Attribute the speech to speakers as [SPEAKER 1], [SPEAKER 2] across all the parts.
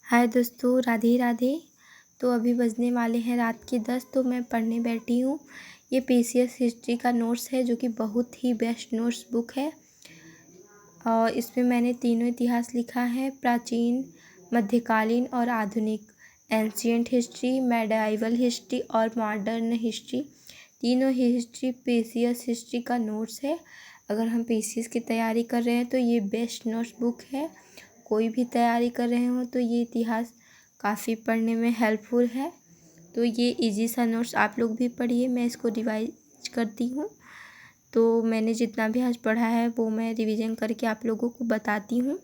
[SPEAKER 1] हाय दोस्तों, राधे राधे। तो अभी बजने वाले हैं रात के 10। तो मैं पढ़ने बैठी हूँ। ये पीसीएस हिस्ट्री का नोट्स है जो कि बहुत ही बेस्ट नोट्स बुक है। और इसमें मैंने तीनों इतिहास लिखा है: प्राचीन, मध्यकालीन और आधुनिक, एंशियंट हिस्ट्री, मेडाइवल हिस्ट्री और मॉडर्न हिस्ट्री। तीनों ही हिस्ट्री पीसीएस हिस्ट्री का नोट्स है। अगर हम पीसीएस की तैयारी कर रहे हैं तो ये बेस्ट नोट्स बुक है। कोई भी तैयारी कर रहे हो तो ये इतिहास काफ़ी पढ़ने में हेल्पफुल है। तो ये इजी सा नोट्स आप लोग भी पढ़िए। मैं इसको रिवाइज करती हूँ। तो मैंने जितना भी आज पढ़ा है वो मैं रिवीजन करके आप लोगों को बताती हूँ।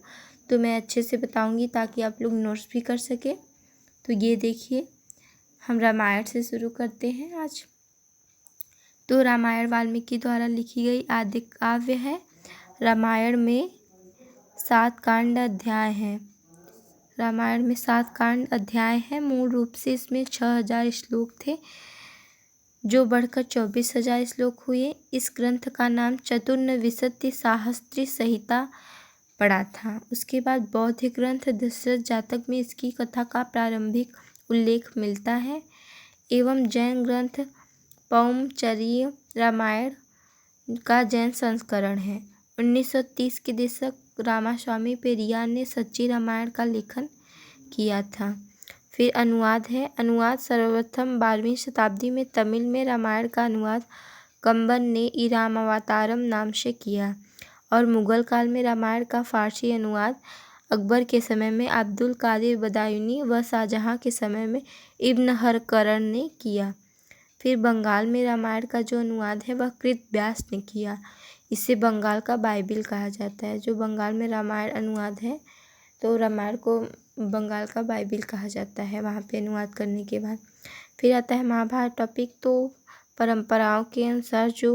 [SPEAKER 1] तो मैं अच्छे से बताऊँगी ताकि आप लोग नोट्स भी कर सकें। तो ये देखिए, हम रामायण से शुरू करते हैं आज। तो रामायण वाल्मीकि द्वारा लिखी गई आदि काव्य है। रामायण में 7 कांड अध्याय हैं। रामायण में 7 कांड अध्याय हैं। मूल रूप से इसमें 6000 श्लोक थे जो बढ़कर 24,000 श्लोक हुए। इस ग्रंथ का नाम चतुर्विंशति सहस्त्री संहिता पड़ा था। उसके बाद बौद्ध ग्रंथ दशरथ जातक में इसकी कथा का प्रारंभिक उल्लेख मिलता है एवं जैन ग्रंथ पौमचर्य रामायण का जैन संस्करण है। 1930 के दशक रामास्वामी पेरियार ने सच्ची रामायण का लेखन किया था। फिर अनुवाद है। अनुवाद सर्वप्रथम 12वीं शताब्दी में तमिल में रामायण का अनुवाद कंबन ने इरामावतारम नाम से किया और मुगल काल में रामायण का फारसी अनुवाद अकबर के समय में अब्दुल कादिर बदायूनी व शाहजहां के समय में इब्न हरकरण ने किया। फिर बंगाल में रामायण का जो अनुवाद है वह कृत व्यास ने किया। इसे बंगाल का बाइबिल कहा जाता है। जो बंगाल में रामायण अनुवाद है तो रामायण को बंगाल का बाइबिल कहा जाता है वहाँ पे अनुवाद करने के बाद। फिर आता है महाभारत टॉपिक। तो परंपराओं के अनुसार जो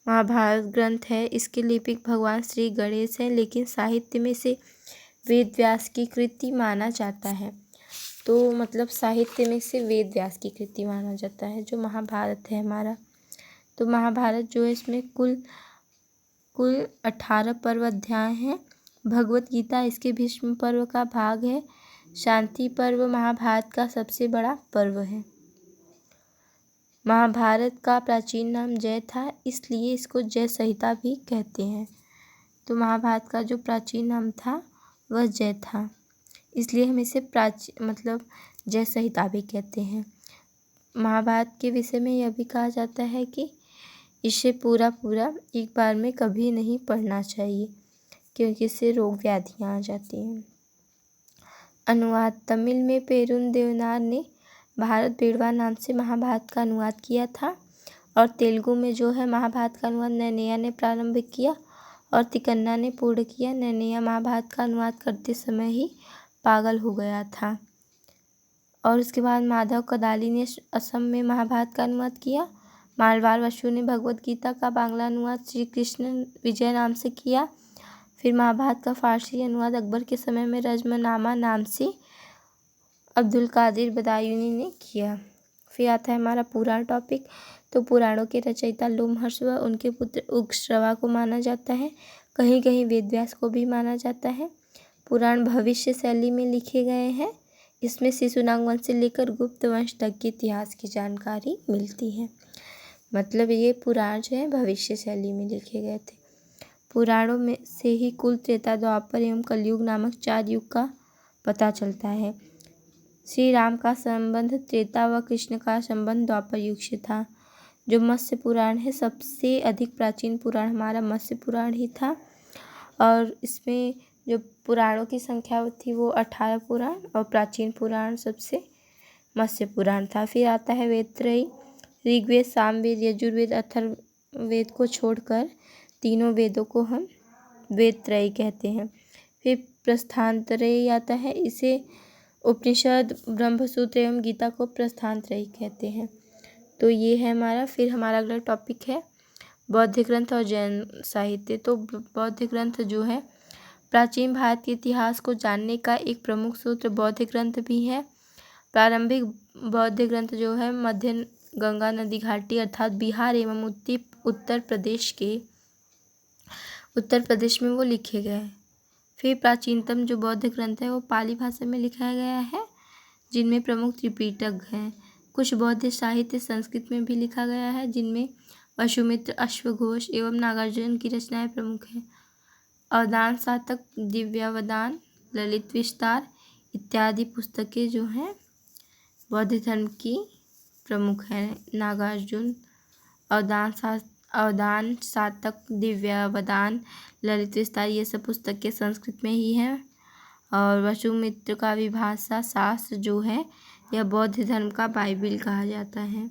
[SPEAKER 1] महाभारत ग्रंथ है इसके लिपिक भगवान श्री गणेश हैं, लेकिन साहित्य में से वेद व्यास की कृति माना जाता है। तो मतलब साहित्य में से वेद व्यास की कृति माना जाता है जो महाभारत है हमारा। तो महाभारत जो है इसमें कुल 18 पर्व अध्याय हैं। भगवत गीता इसके भीष्म पर्व का भाग है। शांति पर्व महाभारत का सबसे बड़ा पर्व है। महाभारत का प्राचीन नाम जय था, इसलिए इसको जय संहिता भी कहते हैं। तो महाभारत का जो प्राचीन नाम था वह जय था, इसलिए हम इसे मतलब जय संहिता भी कहते हैं। महाभारत के विषय में यह भी कहा जाता है कि इसे पूरा एक बार में कभी नहीं पढ़ना चाहिए क्योंकि इससे रोग व्याधियाँ आ जाती हैं। अनुवाद। तमिल में पेरुन देवनार ने भारत बेड़वा नाम से महाभारत का अनुवाद किया था और तेलुगु में जो है महाभारत का अनुवाद नैनेया ने प्रारंभ किया और तिकन्ना ने पूर्ण किया। नैनेया महाभारत का अनुवाद करते समय ही पागल हो गया था। और उसके बाद माधव कदाली ने असम में महाभारत का अनुवाद किया। मालवार वसु ने भगवत गीता का बांग्ला अनुवाद श्री कृष्ण विजय नाम से किया। फिर महाभारत का फारसी अनुवाद अकबर के समय में रज़्मनामा नाम से अब्दुल कादिर बदायूनी ने किया। फिर आता है हमारा पुराण टॉपिक। तो पुराणों के रचयिता लोमहर्ष व उनके पुत्र उग्रश्रवा को माना जाता है। कहीं कहीं वेदव्यास को भी माना जाता है। पुराण भविष्य शैली में लिखे गए हैं। इसमें शिशुनाग वंश से लेकर गुप्त वंश तक के इतिहास की जानकारी मिलती है। मतलब ये पुराण जो है भविष्य शैली में लिखे गए थे। पुराणों में से ही कुल त्रेता, द्वापर एवं कलयुग नामक 4 युग का पता चलता है। श्री राम का संबंध त्रेता व कृष्ण का संबंध द्वापर युग से था। जो मत्स्य पुराण है सबसे अधिक प्राचीन पुराण हमारा मत्स्य पुराण ही था और इसमें जो पुराणों की संख्या थी वो 18 पुराण और प्राचीन पुराण सबसे मत्स्य पुराण था। फिर आता है वेदत्रयी। ऋग्वेद, सामवेद, यजुर्वेद, अथर्ववेद को छोड़कर तीनों वेदों को हम वेदत्रयी कहते हैं। फिर प्रस्थानत्रयी आता है। इसे उपनिषद, ब्रह्मसूत्र एवं गीता को प्रस्थानत्रयी कहते हैं। तो ये है हमारा। फिर हमारा अगला टॉपिक है बौद्ध ग्रंथ और जैन साहित्य। तो बौद्ध ग्रंथ जो है प्राचीन भारत के इतिहास को जानने का एक प्रमुख सूत्र बौद्ध ग्रंथ भी है। प्रारंभिक बौद्ध ग्रंथ जो है मध्य गंगा नदी घाटी अर्थात बिहार एवं उत्तर प्रदेश में वो लिखे गए। फिर प्राचीनतम जो बौद्ध ग्रंथ है वो पाली भाषा में लिखा गया है, जिनमें प्रमुख त्रिपिटक हैं। कुछ बौद्ध साहित्य संस्कृत में भी लिखा गया है, जिनमें वसुमित्र, अश्वघोष एवं नागार्जुन की रचनाएं प्रमुख हैं। अवदान सातक, दिव्यावदान, ललित विस्तार इत्यादि पुस्तकें जो हैं बौद्ध धर्म की प्रमुख हैं। नागार्जुन, अवदान सातक, दिव्यावदान, ललित विस्तार ये सब पुस्तकें संस्कृत में ही हैं। और वसुमित्र का विभाषा शास्त्र जो है यह बौद्ध धर्म का बाइबिल कहा जाता है।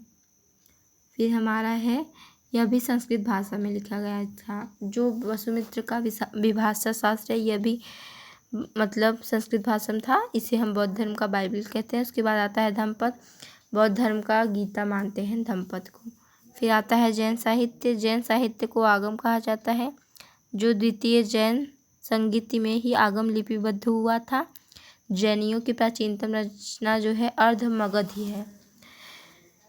[SPEAKER 1] फिर हमारा है, यह भी संस्कृत भाषा में लिखा गया था। जो वसुमित्र का विभाषा शास्त्र है यह भी मतलब संस्कृत भाषा में था, इसे हम बौद्ध धर्म का बाइबिल कहते हैं। उसके बाद आता है धम्मपद, बौद्ध धर्म का गीता मानते हैं धम्मपद को। फिर आता है जैन साहित्य। जैन साहित्य को आगम कहा जाता है, जो द्वितीय जैन संगीति में ही आगम लिपिबद्ध हुआ था। जैनियों की प्राचीनतम रचना जो है अर्धमगध ही है।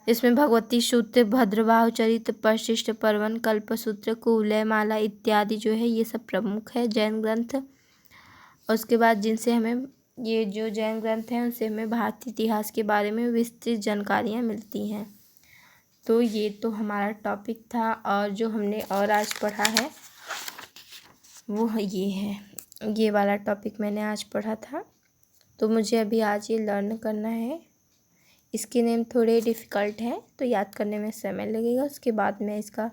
[SPEAKER 1] इसमें भगवती सूत्र, भद्रबाहु चरित, परशिष्ट पर्वन, कल्पसूत्र, कुवलय माला इत्यादि जो है ये सब प्रमुख है जैन ग्रंथ। और उसके बाद जिनसे हमें ये जो जैन ग्रंथ हैं उनसे हमें भारतीय इतिहास के बारे में विस्तृत जानकारियाँ मिलती हैं। तो ये तो हमारा टॉपिक था, और जो हमने और आज पढ़ा है वो ये है, ये वाला टॉपिक मैंने आज पढ़ा था। तो मुझे अभी आज ये लर्न करना है। इसके नेम थोड़े डिफ़िकल्ट हैं तो याद करने में समय लगेगा। उसके बाद मैं इसका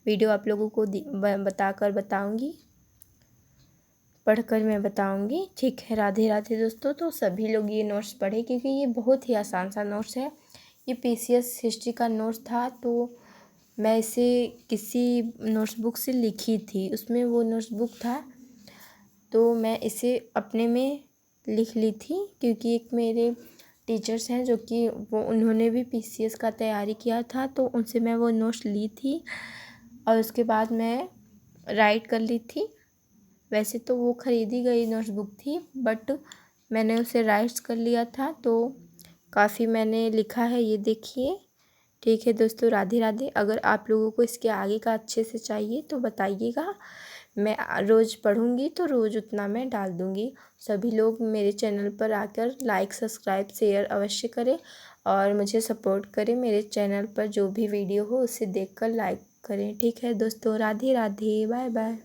[SPEAKER 1] वीडियो आप लोगों को बताऊंगी, पढ़कर मैं बताऊंगी। ठीक है, राधे राधे दोस्तों। तो सभी लोग ये नोट्स पढ़ें, क्योंकि ये बहुत ही आसान सा नोट्स है। ये पीसीएस हिस्ट्री का नोट्स था, तो मैं इसे किसी नोट्स बुक से लिखी थी, उसमें वो नोट्स बुक था, तो मैं इसे अपने में लिख ली थी। क्योंकि एक मेरे टीचर्स हैं जो कि उन्होंने भी पीसीएस का तैयारी किया था, तो उनसे मैं वो नोट्स ली थी और उसके बाद मैं राइट कर ली थी। वैसे तो वो ख़रीदी गई नोट्स बुक थी, बट मैंने उसे राइट्स कर लिया था, तो काफ़ी मैंने लिखा है, ये देखिए। ठीक है दोस्तों, राधे राधे। अगर आप लोगों को इसके आगे का अच्छे से चाहिए तो बताइएगा, मैं रोज़ पढ़ूंगी तो रोज़ उतना मैं डाल दूंगी। सभी लोग मेरे चैनल पर आकर लाइक, सब्सक्राइब, शेयर अवश्य करें और मुझे सपोर्ट करें। मेरे चैनल पर जो भी वीडियो हो उसे देखकर लाइक करें। ठीक है दोस्तों, राधे राधे, बाय बाय।